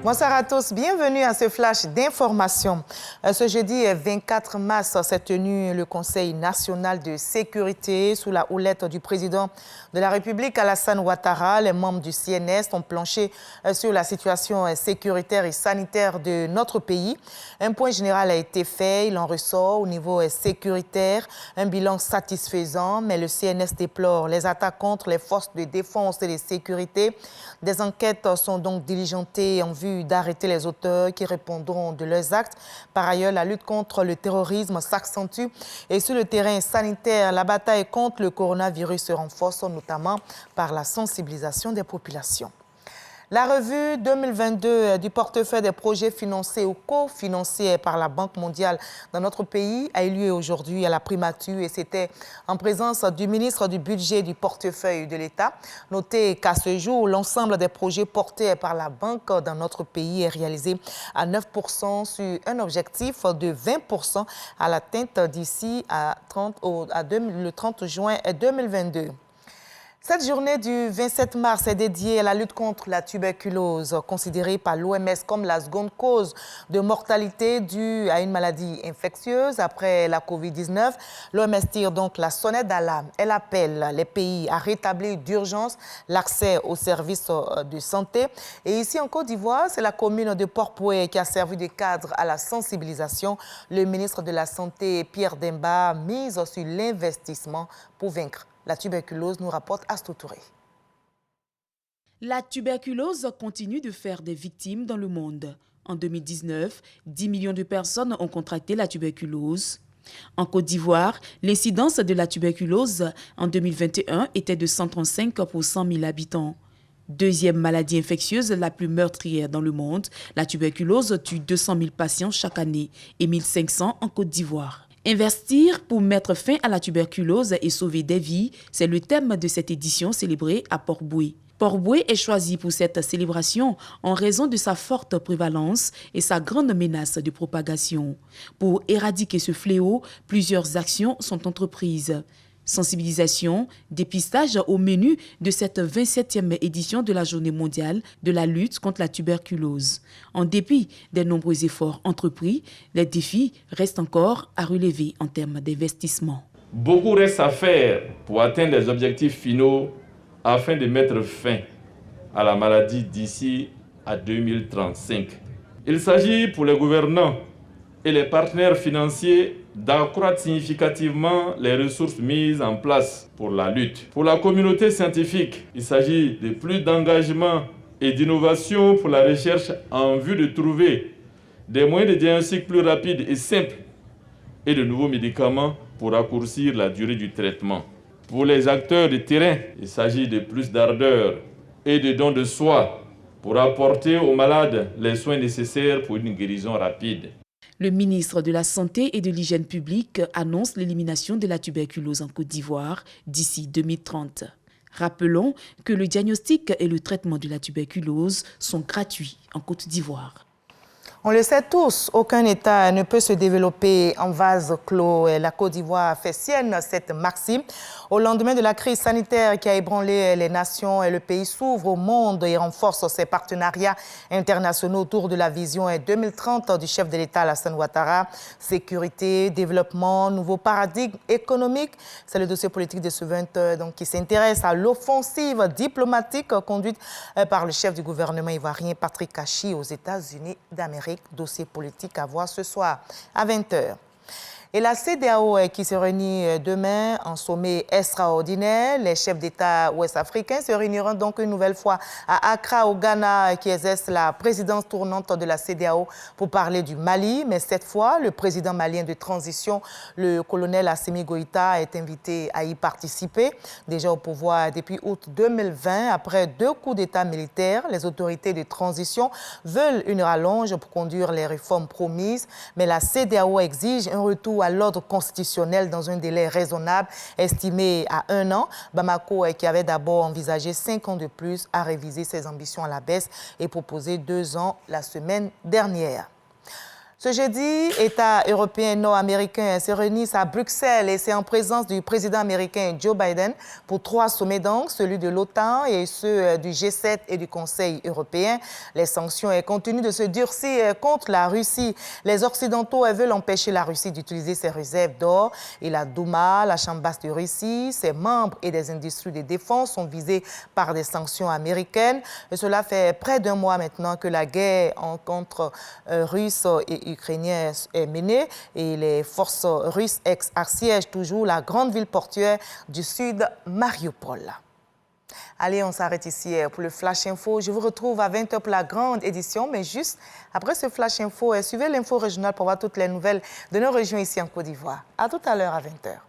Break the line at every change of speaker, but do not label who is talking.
Bonsoir à tous, bienvenue à ce flash d'information. Ce jeudi 24 mars s'est tenu le Conseil national de sécurité sous la houlette du président de la République, Alassane Ouattara. Les membres du CNS ont planché sur la situation sécuritaire et sanitaire de notre pays. Un point général a été fait, il en ressort au niveau sécuritaire, un bilan satisfaisant, mais le CNS déplore les attaques contre les forces de défense et de sécurité. Des enquêtes sont donc diligentées en vue d'arrêter les auteurs qui répondront de leurs actes. Par ailleurs, la lutte contre le terrorisme s'accentue et sur le terrain sanitaire, la bataille contre le coronavirus se renforce notamment par la sensibilisation des populations. La revue 2022 du portefeuille des projets financés ou cofinancés par la Banque mondiale dans notre pays a eu lieu aujourd'hui à la primature et c'était en présence du ministre du Budget du portefeuille de l'État. Notez qu'à ce jour, l'ensemble des projets portés par la Banque dans notre pays est réalisé à 9% sur un objectif de 20% à l'atteinte d'ici le 30 juin 2022. Cette journée du 27 mars est dédiée à la lutte contre la tuberculose, considérée par l'OMS comme la seconde cause de mortalité due à une maladie infectieuse après la COVID-19. L'OMS tire donc la sonnette d'alarme. Elle appelle les pays à rétablir d'urgence l'accès aux services de santé. Et ici en Côte d'Ivoire, c'est la commune de Port-Pouet qui a servi de cadre à la sensibilisation. Le ministre de la Santé, Pierre Demba, mise sur l'investissement pour vaincre la tuberculose, nous rapporte Astou Touré.
La tuberculose continue de faire des victimes dans le monde. En 2019, 10 millions de personnes ont contracté la tuberculose. En Côte d'Ivoire, l'incidence de la tuberculose en 2021 était de 135 pour 100 000 habitants. Deuxième maladie infectieuse la plus meurtrière dans le monde, la tuberculose tue 200 000 patients chaque année et 1 500 en Côte d'Ivoire. Investir pour mettre fin à la tuberculose et sauver des vies, c'est le thème de cette édition célébrée à Port-Bouet. Port-Bouet est choisi pour cette célébration en raison de sa forte prévalence et sa grande menace de propagation. Pour éradiquer ce fléau, plusieurs actions sont entreprises. Sensibilisation, dépistage au menu de cette 27e édition de la Journée mondiale de la lutte contre la tuberculose. En dépit des nombreux efforts entrepris, les défis restent encore à relever en termes d'investissement.
Beaucoup reste à faire pour atteindre les objectifs finaux afin de mettre fin à la maladie d'ici à 2035. Il s'agit pour les gouvernants et les partenaires financiers d'accroître significativement les ressources mises en place pour la lutte. Pour la communauté scientifique, il s'agit de plus d'engagement et d'innovation pour la recherche en vue de trouver des moyens de diagnostic plus rapides et simples et de nouveaux médicaments pour raccourcir la durée du traitement. Pour les acteurs de terrain, il s'agit de plus d'ardeur et de dons de soi pour apporter aux malades les soins nécessaires pour une guérison rapide.
Le ministre de la Santé et de l'Hygiène publique annonce l'élimination de la tuberculose en Côte d'Ivoire d'ici 2030. Rappelons que le diagnostic et le traitement de la tuberculose sont gratuits en Côte d'Ivoire.
On le sait tous, aucun État ne peut se développer en vase clos. La Côte d'Ivoire fait sienne cette maxime. Au lendemain de la crise sanitaire qui a ébranlé les nations, le pays s'ouvre au monde et renforce ses partenariats internationaux autour de la vision 2030 du chef de l'État Alassane Ouattara. Sécurité, développement, nouveau paradigme économique. C'est le dossier politique de ce 20 donc, qui s'intéresse à l'offensive diplomatique conduite par le chef du gouvernement ivoirien Patrick Kachi aux États-Unis d'Amérique. Dossier politique à voir ce soir à 20h. Et la CEDEAO qui se réunit demain en sommet extraordinaire. Les chefs d'État ouest-africains se réuniront donc une nouvelle fois à Accra, au Ghana, qui exerce la présidence tournante de la CEDEAO pour parler du Mali. Mais cette fois, le président malien de transition, le colonel Assimi Goïta, est invité à y participer. Déjà au pouvoir depuis août 2020, après 2 coups d'État militaires, les autorités de transition veulent une rallonge pour conduire les réformes promises. Mais la CEDEAO exige un retour à l'ordre constitutionnel dans un délai raisonnable, estimé à 1 an. Bamako, qui avait d'abord envisagé 5 ans de plus, a révisé ses ambitions à la baisse et proposé 2 ans la semaine dernière. Ce jeudi, États européens et nord-américains se réunissent à Bruxelles et c'est en présence du président américain Joe Biden pour 3 sommets donc, celui de l'OTAN et ceux du G7 et du Conseil européen. Les sanctions continuent de se durcir contre la Russie. Les Occidentaux veulent empêcher la Russie d'utiliser ses réserves d'or et la Douma, la Chambre basse de Russie, ses membres et des industries de défense sont visés par des sanctions américaines. Et cela fait près d'1 mois maintenant que la guerre contre Russes et Ukrainiens est menée et les forces russes assiègent toujours la grande ville portuaire du sud, Mariupol. Allez, on s'arrête ici pour le Flash Info. Je vous retrouve à 20h pour la grande édition, mais juste après ce Flash Info, suivez l'info régionale pour voir toutes les nouvelles de nos régions ici en Côte d'Ivoire. À tout à l'heure à 20h.